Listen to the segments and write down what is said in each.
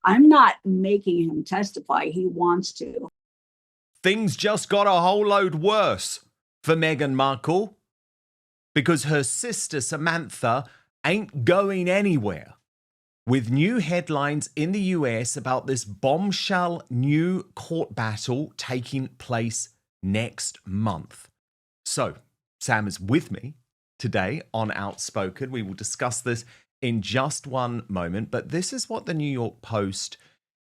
I'm not making him testify. He wants to. Things just got a whole load worse for Meghan Markle because her sister Samantha ain't going anywhere, with new headlines in the US about this bombshell new court battle taking place next month. So, Sam is with me today on Outspoken. We will discuss this in just one moment, but this is what the New York Post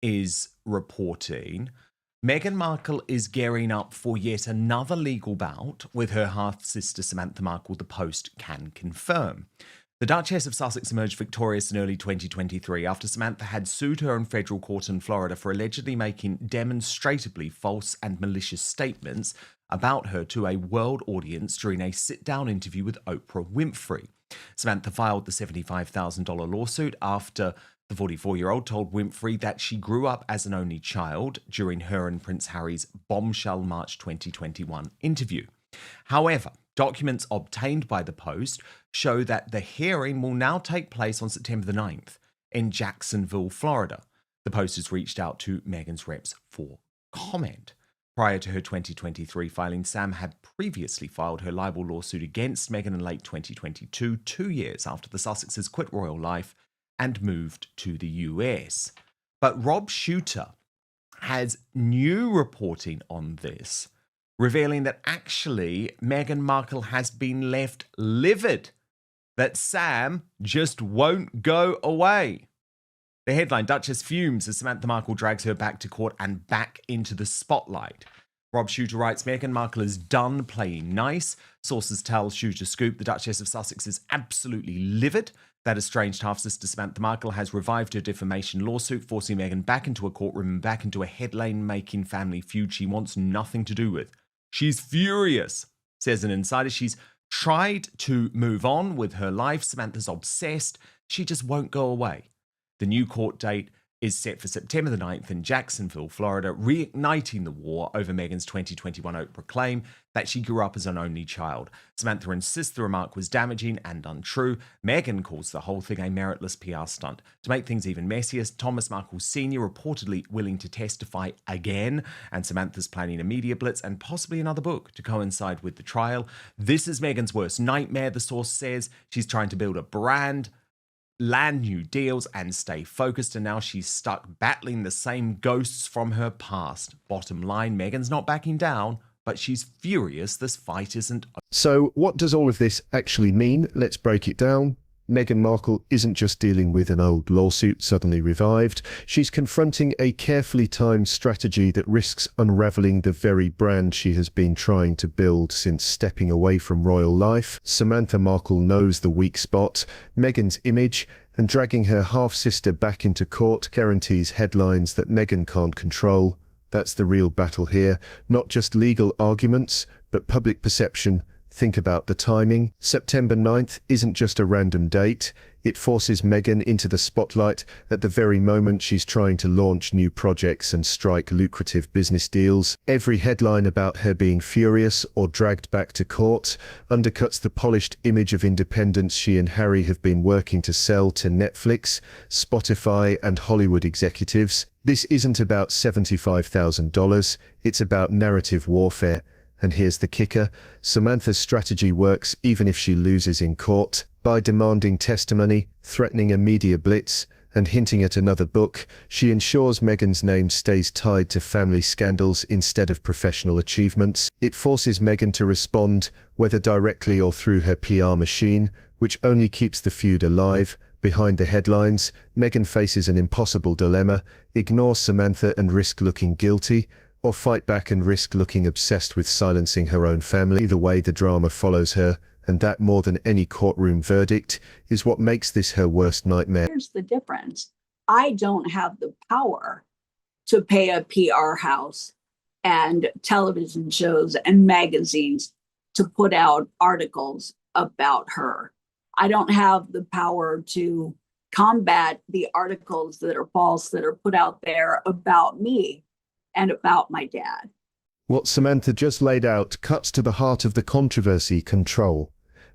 is reporting. Meghan Markle is gearing up for yet another legal bout with her half-sister Samantha Markle, the Post can confirm. The Duchess of Sussex emerged victorious in early 2023 after Samantha had sued her in federal court in Florida for allegedly making demonstrably false and malicious statements about her to a world audience during a sit-down interview with Oprah Winfrey. Samantha filed the $75,000 lawsuit after the 44-year-old told Winfrey that she grew up as an only child during her and Prince Harry's bombshell March 2021 interview. However, documents obtained by the Post show that the hearing will now take place on September the 9th in Jacksonville, Florida. The Post has reached out to Meghan's reps for comment. Prior to her 2023 filing, Sam had previously filed her libel lawsuit against Meghan in late 2022, 2 years after the Sussexes quit royal life and moved to the US. But Rob Shooter has new reporting on this, revealing that actually Meghan Markle has been left livid, that Sam just won't go away. The headline, Duchess fumes as Samantha Markle drags her back to court and back into the spotlight. Rob Shooter writes, Meghan Markle is done playing nice. Sources tell Shooter Scoop the Duchess of Sussex is absolutely livid that estranged half-sister Samantha Markle has revived her defamation lawsuit, forcing Meghan back into a courtroom and back into a headline-making family feud she wants nothing to do with. She's furious, says an insider. She's tried to move on with her life. Samantha's obsessed. She just won't go away. The new court date is set for September the 9th in Jacksonville, Florida, reigniting the war over Meghan's 2021 Oprah claim that she grew up as an only child. Samantha insists the remark was damaging and untrue. Meghan calls the whole thing a meritless PR stunt. To make things even messier, Thomas Markle Sr. reportedly willing to testify again, and Samantha's planning a media blitz and possibly another book to coincide with the trial. This is Meghan's worst nightmare, the source says. She's trying to build a brand, land new deals and stay focused, and now she's stuck battling the same ghosts from her past. Bottom line, Meghan's not backing down, but she's furious this fight isn't over. So what does all of this actually mean? Let's break it down. Meghan Markle isn't just dealing with an old lawsuit suddenly revived. She's confronting a carefully timed strategy that risks unraveling the very brand she has been trying to build since stepping away from royal life. Samantha Markle knows the weak spot, Meghan's image, and dragging her half-sister back into court guarantees headlines that Meghan can't control. That's the real battle here, not just legal arguments, but public perception. Think about the timing. September 9th isn't just a random date. It forces Meghan into the spotlight at the very moment she's trying to launch new projects and strike lucrative business deals. Every headline about her being furious or dragged back to court undercuts the polished image of independence she and Harry have been working to sell to Netflix, Spotify, and Hollywood executives. This isn't about $75,000. It's about narrative warfare. And here's the kicker, Samantha's strategy works even if she loses in court. By demanding testimony, threatening a media blitz, and hinting at another book, she ensures Meghan's name stays tied to family scandals instead of professional achievements. It forces Meghan to respond, whether directly or through her PR machine, which only keeps the feud alive. Behind the headlines, Meghan faces an impossible dilemma: ignore Samantha and risk looking guilty, or fight back and risk looking obsessed with silencing her own family. Either way, the drama follows her, and that, more than any courtroom verdict, is what makes this her worst nightmare. Here's the difference. I don't have the power to pay a PR house and television shows and magazines to put out articles about her. I don't have the power to combat the articles that are false that are put out there about me and about my dad. What Samantha just laid out cuts to the heart of the controversy: control.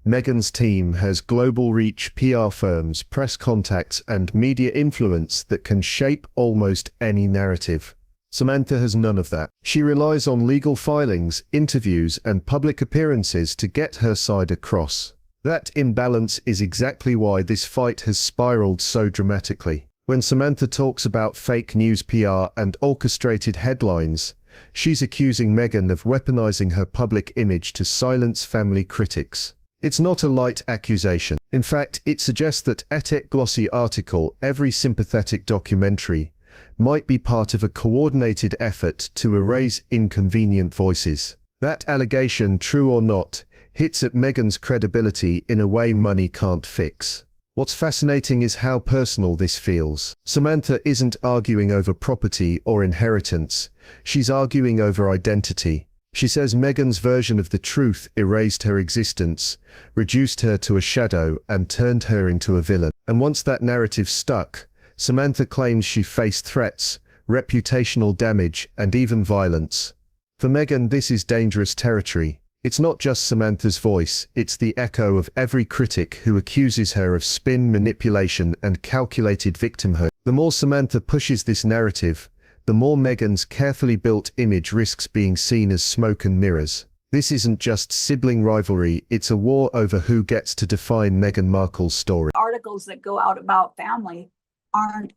Meghan's team has global reach, PR firms, press contacts, and media influence that can shape almost any narrative. Samantha has none of that. She relies on legal filings, interviews, and public appearances to get her side across. That imbalance is exactly why this fight has spiraled so dramatically. When Samantha talks about fake news PR and orchestrated headlines, she's accusing Meghan of weaponizing her public image to silence family critics. It's not a light accusation. In fact, it suggests that glossy article, every sympathetic documentary, might be part of a coordinated effort to erase inconvenient voices. That allegation, true or not, hits at Meghan's credibility in a way money can't fix. What's fascinating is how personal this feels. Samantha isn't arguing over property or inheritance. She's arguing over identity. She says Meghan's version of the truth erased her existence, reduced her to a shadow, and turned her into a villain. And once that narrative stuck, Samantha claims she faced threats, reputational damage, and even violence. For Meghan, this is dangerous territory. It's not just Samantha's voice, it's the echo of every critic who accuses her of spin, manipulation, and calculated victimhood. The more Samantha pushes this narrative, the more Meghan's carefully built image risks being seen as smoke and mirrors. This isn't just sibling rivalry, it's a war over who gets to define Meghan Markle's story. Articles that go out about family aren't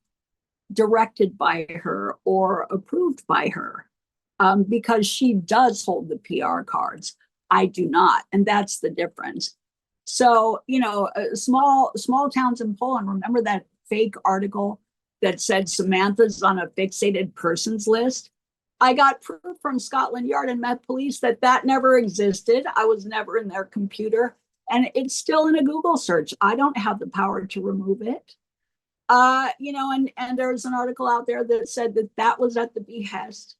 directed by her or approved by her, because she does hold the PR cards. I do not, and that's the difference. So, small towns in Poland, remember that fake article that said Samantha's on a fixated persons list? I got proof from Scotland Yard and Met Police that never existed. I was never in their computer, and it's still in a Google search. I don't have the power to remove it. And there's an article out there that said that was at the behest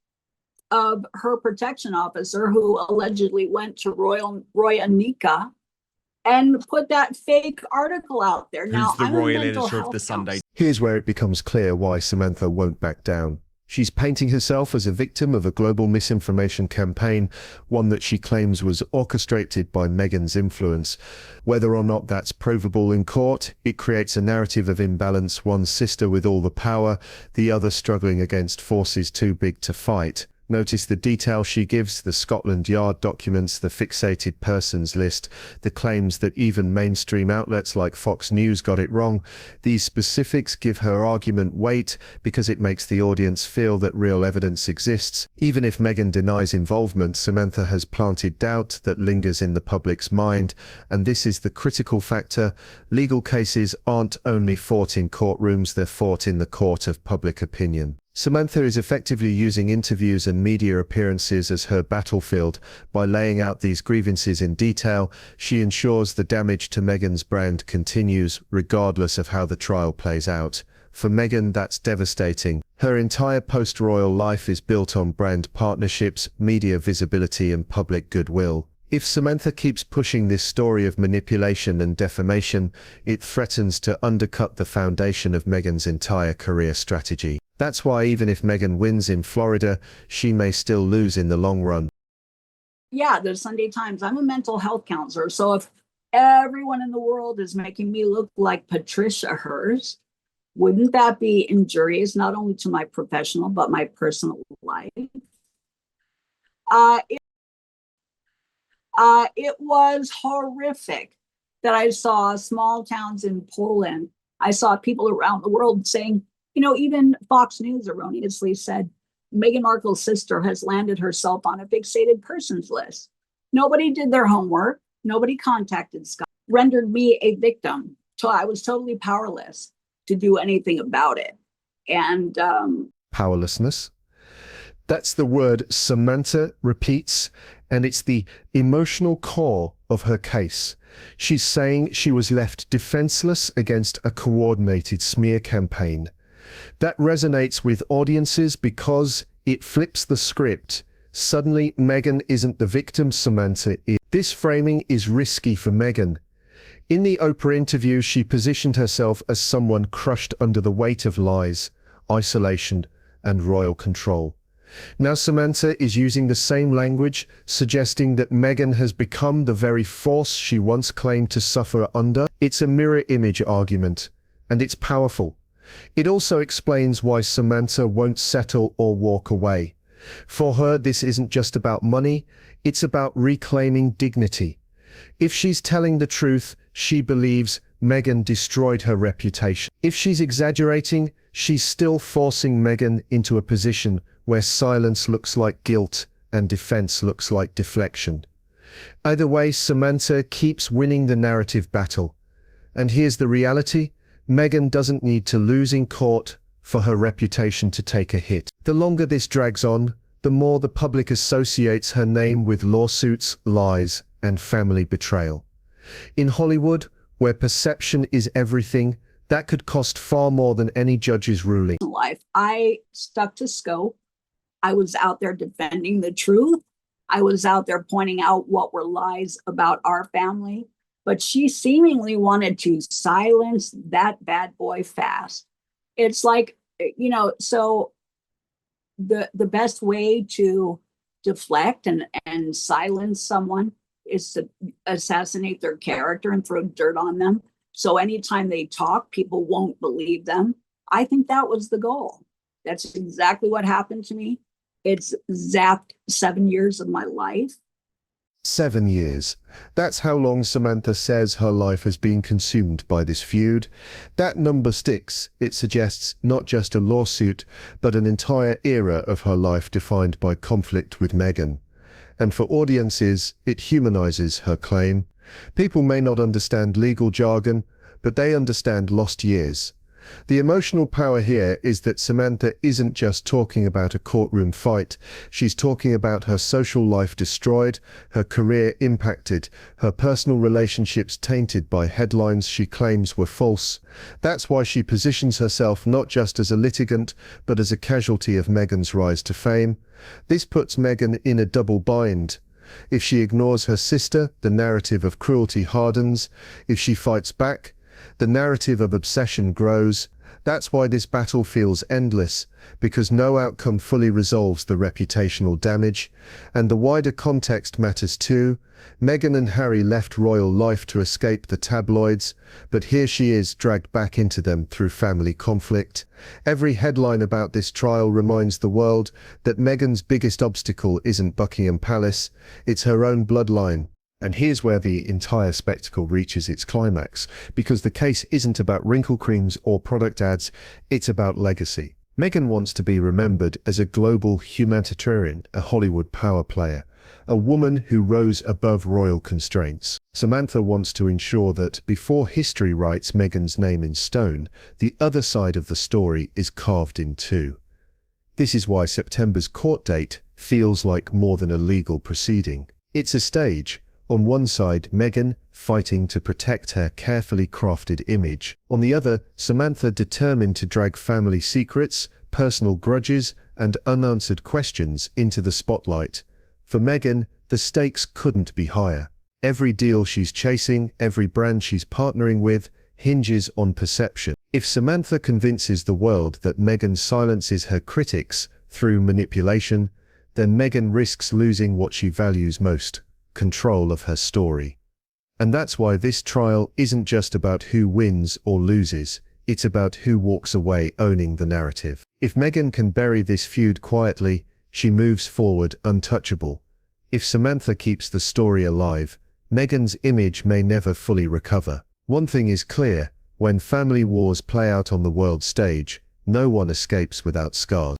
of her protection officer, who allegedly went to Roy Anika and put that fake article out there. Who's the royal editor of the Sunday? Here's where it becomes clear why Samantha won't back down. She's painting herself as a victim of a global misinformation campaign, one that she claims was orchestrated by Meghan's influence. Whether or not that's provable in court, it creates a narrative of imbalance, one sister with all the power, the other struggling against forces too big to fight. Notice the detail she gives, the Scotland Yard documents, the fixated persons list, the claims that even mainstream outlets like Fox News got it wrong. These specifics give her argument weight because it makes the audience feel that real evidence exists. Even if Meghan denies involvement, Samantha has planted doubt that lingers in the public's mind, and this is the critical factor. Legal cases aren't only fought in courtrooms, they're fought in the court of public opinion. Samantha is effectively using interviews and media appearances as her battlefield. By laying out these grievances in detail, she ensures the damage to Meghan's brand continues, regardless of how the trial plays out. For Meghan, that's devastating. Her entire post-royal life is built on brand partnerships, media visibility, and public goodwill. If Samantha keeps pushing this story of manipulation and defamation, it threatens to undercut the foundation of Meghan's entire career strategy. That's why even if Meghan wins in Florida, she may still lose in the long run. Yeah, the Sunday Times. I'm a mental health counselor. So if everyone in the world is making me look like Patricia Hearst, wouldn't that be injurious, not only to my professional, but my personal life? It was horrific that I saw small towns in Poland. I saw people around the world saying, even Fox News erroneously said Meghan Markle's sister has landed herself on a fixated persons list. Nobody did their homework. Nobody contacted Scott. Rendered me a victim. So I was totally powerless to do anything about it. And Powerlessness. That's the word Samantha repeats, and it's the emotional core of her case. She's saying she was left defenseless against a coordinated smear campaign. That resonates with audiences because it flips the script. Suddenly, Meghan isn't the victim, Samantha is. This framing is risky for Meghan. In the Oprah interview, she positioned herself as someone crushed under the weight of lies, isolation, and royal control. Now Samantha is using the same language, suggesting that Meghan has become the very force she once claimed to suffer under. It's a mirror image argument, and it's powerful. It also explains why Samantha won't settle or walk away. For her, this isn't just about money, it's about reclaiming dignity. If she's telling the truth, she believes Meghan destroyed her reputation. If she's exaggerating, she's still forcing Meghan into a position where silence looks like guilt and defense looks like deflection. Either way, Samantha keeps winning the narrative battle. And here's the reality: Meghan doesn't need to lose in court for her reputation to take a hit. The longer this drags on, the more the public associates her name with lawsuits, lies, and family betrayal. In Hollywood, where perception is everything, that could cost far more than any judge's ruling. Life. I stuck to scope. I was out there defending the truth. I was out there pointing out what were lies about our family. But she seemingly wanted to silence that bad boy fast. It's like, so the best way to deflect and silence someone is to assassinate their character and throw dirt on them. So anytime they talk, people won't believe them. I think that was the goal. That's exactly what happened to me. It's zapped 7 years of my life. 7 years. That's how long Samantha says her life has been consumed by this feud. That number sticks. It suggests not just a lawsuit, but an entire era of her life defined by conflict with Meghan. And for audiences, it humanizes her claim. People may not understand legal jargon, but they understand lost years. The emotional power here is that Samantha isn't just talking about a courtroom fight. She's talking about her social life destroyed, her career impacted, her personal relationships tainted by headlines she claims were false. That's why she positions herself not just as a litigant, but as a casualty of Meghan's rise to fame. This puts Meghan in a double bind. If she ignores her sister, the narrative of cruelty hardens. If she fights back, the narrative of obsession grows. That's why this battle feels endless, because no outcome fully resolves the reputational damage. And the wider context matters too. Meghan and Harry left royal life to escape the tabloids, but here she is dragged back into them through family conflict. Every headline about this trial reminds the world that Meghan's biggest obstacle isn't Buckingham Palace, it's her own bloodline. And here's where the entire spectacle reaches its climax, because the case isn't about wrinkle creams or product ads, it's about legacy. Meghan wants to be remembered as a global humanitarian, a Hollywood power player, a woman who rose above royal constraints. Samantha wants to ensure that before history writes Meghan's name in stone, the other side of the story is carved in two. This is why September's court date feels like more than a legal proceeding. It's a stage. On one side, Meghan, fighting to protect her carefully crafted image. On the other, Samantha, determined to drag family secrets, personal grudges, and unanswered questions into the spotlight. For Meghan, the stakes couldn't be higher. Every deal she's chasing, every brand she's partnering with, hinges on perception. If Samantha convinces the world that Meghan silences her critics through manipulation, then Meghan risks losing what she values most: control of her story. And that's why this trial isn't just about who wins or loses, it's about who walks away owning the narrative. If Meghan can bury this feud quietly, she moves forward untouchable. If Samantha keeps the story alive, Meghan's image may never fully recover. One thing is clear: when family wars play out on the world stage, no one escapes without scars.